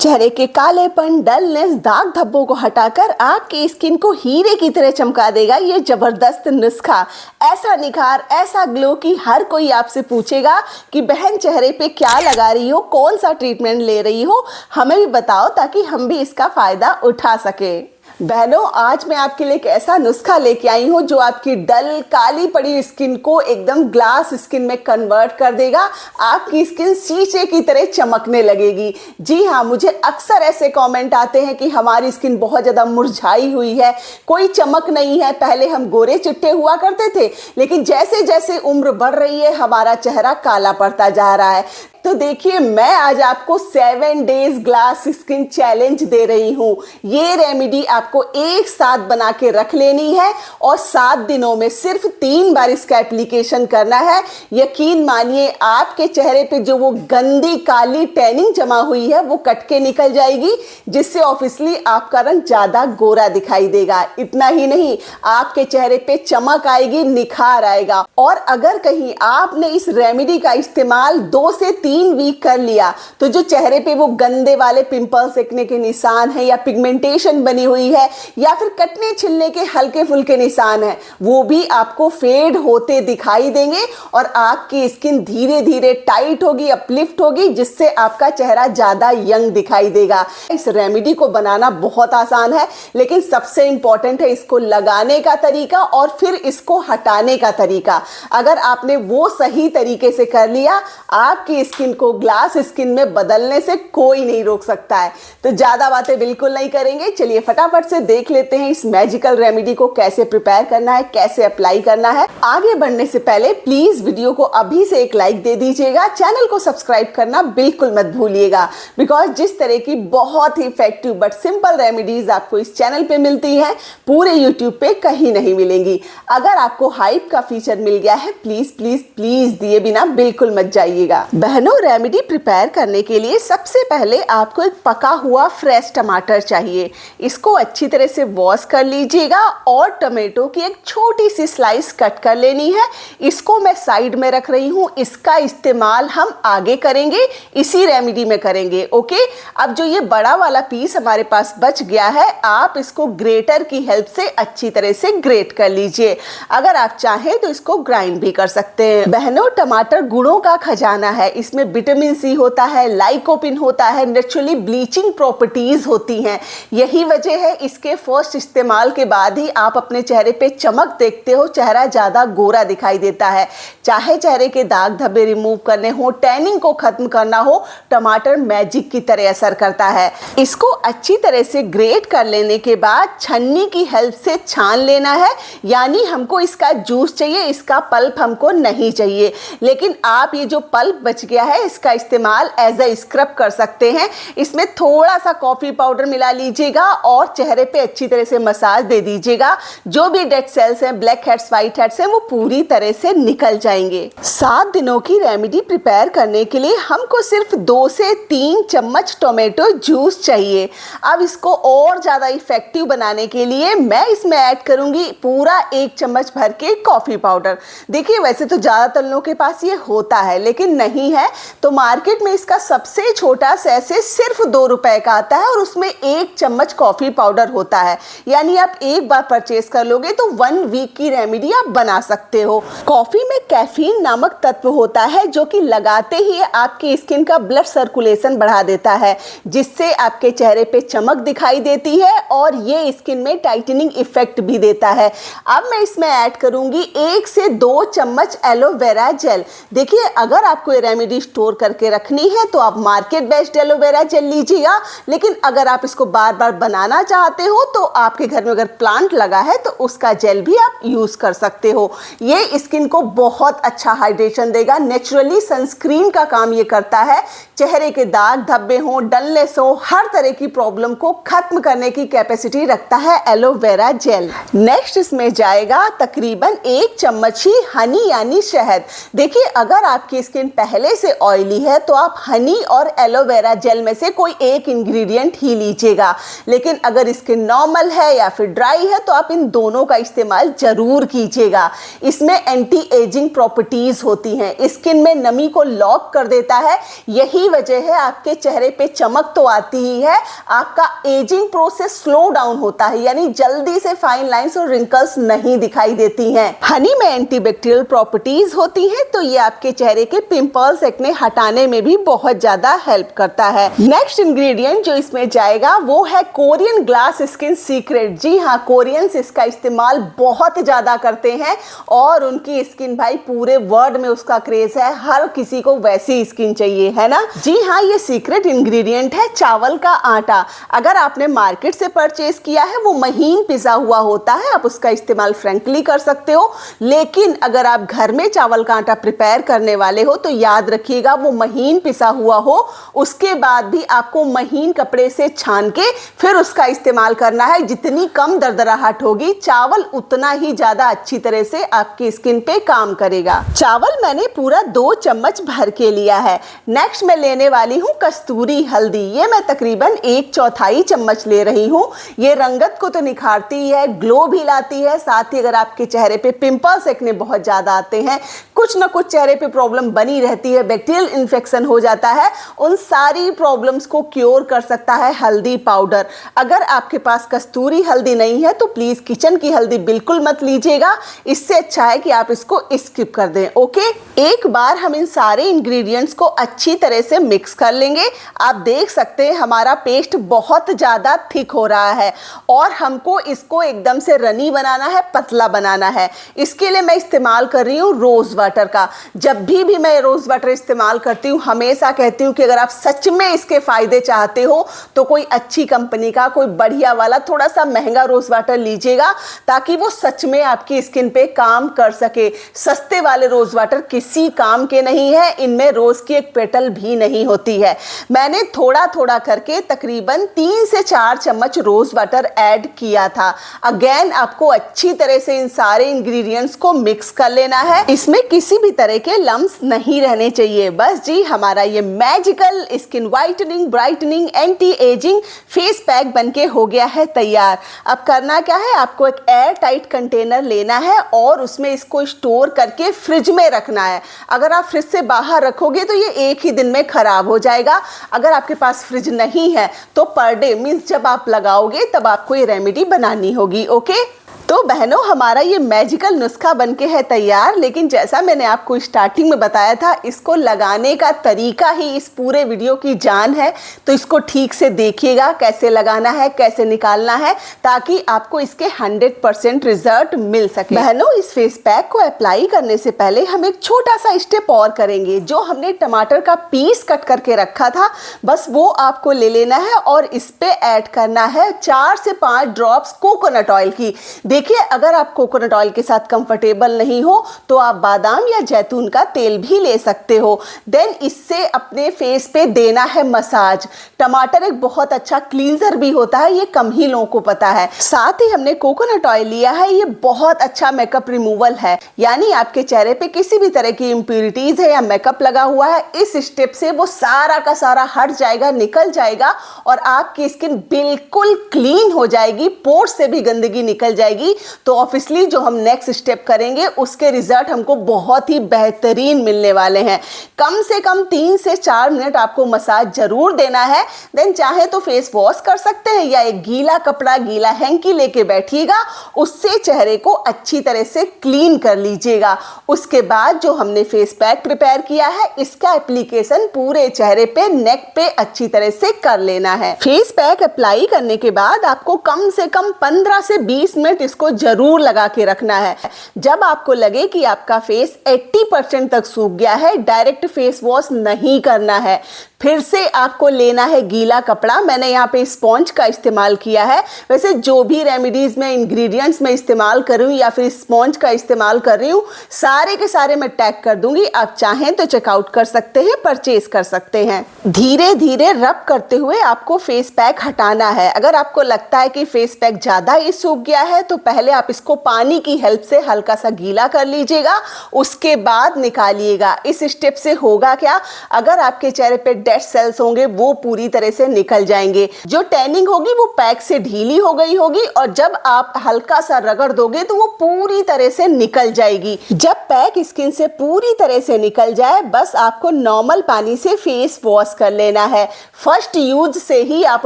चेहरे के कालेपन, डलनेस, दाग धब्बों को हटाकर आपकी स्किन को हीरे की तरह चमका देगा ये जबरदस्त नुस्खा। ऐसा निखार, ऐसा ग्लो कि हर कोई आपसे पूछेगा कि बहन चेहरे पे क्या लगा रही हो, कौन सा ट्रीटमेंट ले रही हो, हमें भी बताओ ताकि हम भी इसका फायदा उठा सके। बहनों, आज मैं आपके लिए एक ऐसा नुस्खा लेके आई हूँ जो आपकी डल काली पड़ी स्किन को एकदम ग्लास स्किन में कन्वर्ट कर देगा। आपकी स्किन शीशे की तरह चमकने लगेगी। जी हाँ, मुझे अक्सर ऐसे कमेंट आते हैं कि हमारी स्किन बहुत ज़्यादा मुरझाई हुई है, कोई चमक नहीं है। पहले हम गोरे चिट्टे हुआ करते थे, लेकिन जैसे जैसे उम्र बढ़ रही है हमारा चेहरा काला पड़ता जा रहा है। तो देखिए, मैं आज आपको 7 डेज ग्लास स्किन चैलेंज दे रही हूँ। ये रेमेडी आपको एक साथ बना के रख लेनी है और 7 दिनों में सिर्फ 3 बार इसका एप्लीकेशन करना है। यकीन मानिए, आपके चेहरे पे जो वो गंदी काली टैनिंग जमा हुई है वो कट के निकल जाएगी, जिससे ऑब्वियसली आपका रंग ज्यादा गोरा दिखाई देगा। इतना ही नहीं, आपके चेहरे पे चमक आएगी, निखार आएगा। और अगर कहीं आपने इस रेमेडी का इस्तेमाल 2 से 3 वीक कर लिया तो जो चेहरे पे वो गंदे वाले पिंपल सेकने के निशान है, या पिगमेंटेशन बनी हुई है, या फिर कटने छिलने के हल्के फुल्के निशान है, वो भी आपको फेड होते दिखाई देंगे और आपकी स्किन धीरे धीरे टाइट होगी, अपलिफ्ट होगी, जिससे आपका चेहरा ज्यादा यंग दिखाई देगा। इस रेमेडी को बनाना बहुत आसान है, लेकिन सबसे इंपॉर्टेंट है इसको लगाने का तरीका और फिर इसको हटाने का तरीका। अगर आपने वो सही तरीके से कर लिया, आपकी स्किन को ग्लास स्किन में बदलने से कोई नहीं रोक सकता है। तो ज्यादा बातें बिल्कुल नहीं करेंगे, चलिए फटाफट से देख लेते हैं इस मैजिकल रेमेडी को कैसे प्रिपेयर करना है, कैसे अप्लाई करना है। आगे बढ़ने से पहले प्लीज वीडियो को अभी से एक लाइक दे दीजिएगा, चैनल को सब्सक्राइब करना बिल्कुल मत भूलिएगा, बिकॉज जिस तरह की बहुत ही इफेक्टिव बट सिंपल रेमेडीज आपको इस चैनल पे मिलती है, पूरे यूट्यूब पे कहीं नहीं मिलेंगी। अगर आपको हाइप का फीचर मिल गया है, प्लीज प्लीज प्लीज दिए बिना बिल्कुल मत जाइएगा। बहनों, रेमेडी प्रिपेयर करने के लिए सबसे पहले आपको एक पका हुआ फ्रेश टमाटर चाहिए। इसको अच्छी तरह से वॉश कर लीजिएगा और टमाटो की एक छोटी सी स्लाइस कट कर लेनी है। इसको मैं साइड में रख रही हूँ, इसका इस्तेमाल हम आगे करेंगे, इसी रेमेडी में करेंगे। ओके, अब जो ये बड़ा वाला पीस हमारे पास बच गया है, आप इसको ग्रेटर की हेल्प से अच्छी तरह से ग्रेट कर लीजिए। अगर आप चाहें तो इसको ग्राइंड भी कर सकते हैं। बहनों, टमाटर गुणों का खजाना है। इसमें विटामिन सी होता है, लाइकोपिन होता है, नेचुरली ब्लीचिंग प्रॉपर्टीज होती हैं। यही वजह है इसके फर्स्ट इस्तेमाल के बाद ही आप अपने चेहरे पे चमक देखते हो, चेहरा ज्यादा गोरा दिखाई देता है। चाहे चेहरे के दाग धब्बे रिमूव करने हो, टैनिंग को खत्म करना हो, टमाटर मैजिक की तरह असर करता है। इसको अच्छी तरह से ग्रेट कर लेने के बाद छन्नी की हेल्प से छान लेना है। यानी हमको इसका जूस चाहिए, इसका पल्प हमको नहीं चाहिए। लेकिन आप ये जो पल्प बच गया है, इसका इस्तेमाल एज अ स्क्रब कर सकते हैं। इसमें थोड़ा सा कॉफी पाउडर मिला लीजिएगा और चेहरे पे अच्छी तरह से मसाज दे दीजिएगा। जो भी डेड सेल्स हैं, ब्लैक हेड्स, व्हाइट हेड्स हैं, वो पूरी तरह से निकल जाएंगे। 7 दिनों की रेमेडी प्रिपेयर करने के लिए हमको सिर्फ 2 से 3 चम्मच टोमेटो जूस चाहिए। अब इसको और ज्यादा इफेक्टिव बनाने के लिए मैं इसमें ऐड करूंगी पूरा 1 चम्मच भर के कॉफी पाउडर। देखिए, वैसे तो ज्यादातर लोगों के पास ये होता है, लेकिन नहीं है तो मार्केट में इसका सबसे छोटा सैशे सिर्फ 2 रुपए का आता है और उसमें 1 चम्मच कॉफी पाउडर होता है। यानी आप एक बार परचेज कर लोगे तो 1 वीक की रेमेडी आप बना सकते हो। कॉफी में कैफीन नामक तत्व होता है जो कि लगाते ही आपकी स्किन का ब्लड सर्कुलेशन बढ़ा देता है, जिससे आपके चेहरे पे चमक दिखाई देती है और ये स्किन में टाइटनिंग इफेक्ट भी देता है। अब मैं इसमें ऐड करूंगी 1 से 2 चम्मच एलोवेरा जेल। देखिए, अगर आपको ये रेमेडी स्टोर करके रखनी है तो आप मार्केट बेस्ड एलोवेरा जेल लीजिएगा, लेकिन अगर आप इसको बार बार बनाना चाहते हो तो आपके घर में अगर प्लांट लगा है तो उसका जेल भी आप यूज कर सकते हो। ये स्किन को बहुत अच्छा हाइड्रेशन देगा, नेचुरली सनस्क्रीन का काम ये करता है। चेहरे के दाग धब्बे हो, डलनेस हो, हर तरह की प्रॉब्लम को खत्म करने की कैपेसिटी रखता है एलोवेरा जेल। नेक्स्ट इसमें जाएगा तकरीबन 1 चम्मच ही हनी यानी शहद। देखिए, अगर आपकी स्किन पहले से ऑयली है तो आप हनी और एलोवेरा जेल में से कोई एक इंग्रेडिएंट ही लीजिएगा। लेकिन अगर स्किन नॉर्मल है या फिर ड्राई है तो आप इन दोनों का इस्तेमाल जरूर कीजिएगा। इसमें एंटी एजिंग प्रॉपर्टीज होती हैं, स्किन में नमी को लॉक कर देता है। यही वजह है आपके चेहरे पे चमक तो आती ही है, आपका एजिंग प्रोसेस स्लो डाउन होता है, यानी जल्दी से फाइन लाइंस और रिंकल्स नहीं दिखाई देती हैं। हनी में एंटीबैक्टीरियल प्रॉपर्टीज होती हैं तो ये आपके चेहरे के पिंपल्स, एक्ने हटाने में भी बहुत ज्यादा हेल्प करता है। नेक्स्ट इंग्रेडिएंट जो इसमें जाएगा वो है कोरियन ग्लास स्किन सीक्रेट। जी हाँ, कोरियंस इसका इस्तेमाल बहुत ज्यादा करते हैं और उनकी स्किन भाई पूरे वर्ल्ड में उसका क्रेज है, हर किसी को वैसी स्किन चाहिए, है ना। जी हाँ, ये सीक्रेट इंग्रेडिएंट है चावल का आटा। अगर आपने मार्केट से परचेज किया है वो महीन पिसा हुआ होता है, आप उसका इस्तेमाल फ्रैंकली कर सकते हो। लेकिन अगर आप घर में चावल का आटा प्रिपेयर करने वाले हो तो याद रखिएगा वो महीन पिसा हुआ हो, उसके बाद भी आपको महीन कपड़े से छान के फिर उसका इस्तेमाल करना है। जितनी कम दरदराहट होगी चावल उतना ही ज्यादा अच्छी तरह से आपकी स्किन पे काम करेगा। चावल मैंने पूरा 2 चम्मच भर के लिया है। नेक्स्ट मैं लेने वाली हूँ कस्तूरी हल्दी, ये मैं तकरीबन 1/4 चम्मच ले रही हूँ। ये रंगत को तो निखारती है, ग्लो भी लाती है, साथ ही अगर आपके चेहरे पे पिंपल्स, एक्ने बहुत ज्यादा आते हैं, कुछ ना कुछ चेहरे पे प्रॉब्लम बनी रहती है, बैक्टीरियल इन्फेक्शन हो जाता है, उन सारी प्रॉब्लम्स को क्योर कर सकता है हल्दी पाउडर। अगर आपके पास कस्तूरी हल्दी नहीं है तो प्लीज किचन की हल्दी बिल्कुल मत लीजिएगा, इससे अच्छा है कि आप इसको स्किप कर दें। ओके, एक बार हम इन सारे इंग्रेडिएंट्स को अच्छी तरह से मिक्स कर लेंगे। आप देख सकते हैं हमारा पेस्ट बहुत ज्यादा थिक हो रहा है और हमको इसको एकदम से रनी बनाना है, पतला बनाना है। इसके लिए मैं इस्तेमाल कर रही हूँ रोज वाटर का। जब भी मैं रोज वाटर इस्तेमाल करती हूँ हमेशा कहती हूँ कि अगर आप सच में इसके फायदे चाहते हो तो कोई अच्छी कंपनी का, कोई बढ़िया वाला, थोड़ा सा महंगा रोज वाटर लीजिएगा ताकि वो सच में आपकी स्किन पे काम कर सके। सस्ते वाले रोज वाटर किसी काम के नहीं है, इनमें रोज की एक पेटल भी नहीं होती है। मैंने थोड़ा थोड़ा करके तकरीबन 3 से 4 चम्मच रोज वाटर ऐड किया था। अगेन आपको अच्छी तरह से इन सारे इंग्रेडिएंट्स को मिक्स कर लेना है। इसमें किसी भी तरह के लम्स नहीं रहने चाहिए। बस जी, हमारा ये magical skin whitening, brightening, anti ageing face pack बनके हो गया है तैयार। अब करना क्या है, आपको एक एयर टाइट कंटेनर लेना है और उसमें इसको स्टोर करके फ्रिज में रखना है। अगर आप फ्रिज से बाहर रखोगे तो ये एक ही दिन में खराब हो जाएगा। अगर आपके पास फ्रिज नहीं है तो पर डे मीन्स जब आप लगाओगे तब आपको ये रेमेडी बनानी होगी। ओके, तो बहनों, हमारा ये मैजिकल नुस्खा बनके है तैयार। लेकिन जैसा मैंने आपको स्टार्टिंग में बताया था, इसको लगाने का तरीका ही इस पूरे वीडियो की जान है। तो इसको ठीक से देखिएगा, कैसे लगाना है, कैसे निकालना है, ताकि आपको इसके 100% रिजल्ट मिल सके। बहनों, इस फेस पैक को अप्लाई करने से पहले हम एक छोटा सा स्टेप और करेंगे। जो हमने टमाटर का पीस कट करके रखा था, बस वो आपको ले लेना है और इस पे ऐड करना है 4 से 5 ड्रॉप्स कोकोनट ऑयल की। देखिए, अगर आप कोकोनट ऑयल के साथ कंफर्टेबल नहीं हो तो आप बादाम या जैतून का तेल भी ले सकते हो। देन इससे अपने फेस पे देना है मसाज। टमाटर एक बहुत अच्छा क्लींजर भी होता है, ये कम ही लोगों को पता है। साथ ही हमने कोकोनट ऑयल लिया है, ये बहुत अच्छा मेकअप रिमूवल है, यानी आपके चेहरे पे किसी भी तरह की इंप्यूरिटीज है या मेकअप लगा हुआ है, इस स्टेप से वो सारा का सारा हट जाएगा, निकल जाएगा और आपकी स्किन बिल्कुल क्लीन हो जाएगी, पोर्स से भी गंदगी निकल जाएगी। तो ऑब्वियसली जो हम नेक्स्ट स्टेप करेंगे उसके रिजल्ट हमको बहुत ही बेहतरीन मिलने वाले हैं। कम से कम 3 से 4 मिनट आपको मसाज जरूर देना है। देन चाहे तो फेस वॉश कर सकते हैं या एक गीला कपड़ा, गीला हैंकी लेके बैठिएगा, उससे चेहरे को अच्छी तरह से क्लीन कर लीजिएगा। उसके बाद जो हमने फेस पैक प्रिपेयर किया है, इसका एप्लीकेशन पूरे चेहरे पे, नेक पे अच्छी तरह से कर लेना है। फेस पैक अप्लाई करने के बाद आपको कम से कम 15 से 20 मिनट इसको जरूर लगा के रखना है। जब आपको लगे कि आपका फेस 80% तक सूख गया है, डायरेक्ट फेस वॉश नहीं करना है। फिर से आपको लेना है गीला कपड़ा। मैंने यहाँ पे स्पॉन्ज का इस्तेमाल किया है। वैसे जो भी रेमेडीज में इंग्रेडिएंट्स में इस्तेमाल कर रही हूँ या फिर स्पॉन्ज का इस्तेमाल कर रही हूँ, सारे के सारे मैं टैग कर दूंगी। आप चाहें तो चेकआउट कर सकते हैं, परचेज कर सकते हैं। धीरे धीरे रब करते हुए आपको फेस पैक हटाना है। अगर आपको लगता है कि फेस पैक ज़्यादा ही सूख गया है तो पहले आप इसको पानी की हेल्प से हल्का सा गीला कर लीजिएगा, उसके बाद निकालिएगा। इस स्टेप से होगा क्या, अगर आपके चेहरे पे डेड सेल्स होंगे वो पूरी तरह से निकल जाएंगे। जो टैनिंग होगी वो पैक से ढीली हो गई होगी और जब आप हल्का सा रगड़ दोगे तो वो पूरी तरह से निकल जाएगी। जब पैक स्किन से पूरी तरह से निकल जाए बस आपको नॉर्मल पानी से फेस वॉश कर लेना है। फर्स्ट यूज से ही आप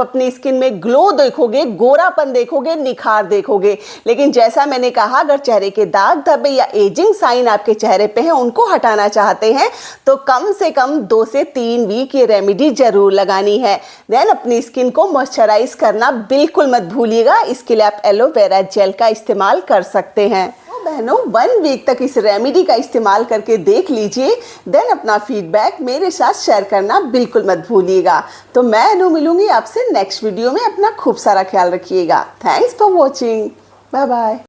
अपनी स्किन में ग्लो देखोगे, गोरापन देखोगे, निखार देखोगे। लेकिन जैसा मैंने कहा, अगर चेहरे के दाग धब्बे या एजिंग साइन आपके चेहरे पे हैं, उनको हटाना चाहते हैं तो कम से कम 2 से 3 वीक ये रेमेडी जरूर लगानी है। देन अपनी स्किन को मॉइस्चराइज करना बिल्कुल मत भूलिएगा। इसके लिए आप एलोवेरा जेल का इस्तेमाल कर सकते हैं। बहनों, 1 वीक तक इस रेमेडी का इस्तेमाल करके देख लीजिए। देन अपना फीडबैक मेरे साथ शेयर करना बिल्कुल मत भूलिएगा। तो मैं अनु मिलूंगी आपसे नेक्स्ट वीडियो में। अपना खूब सारा ख्याल रखिएगा। Thanks for watching. Bye bye.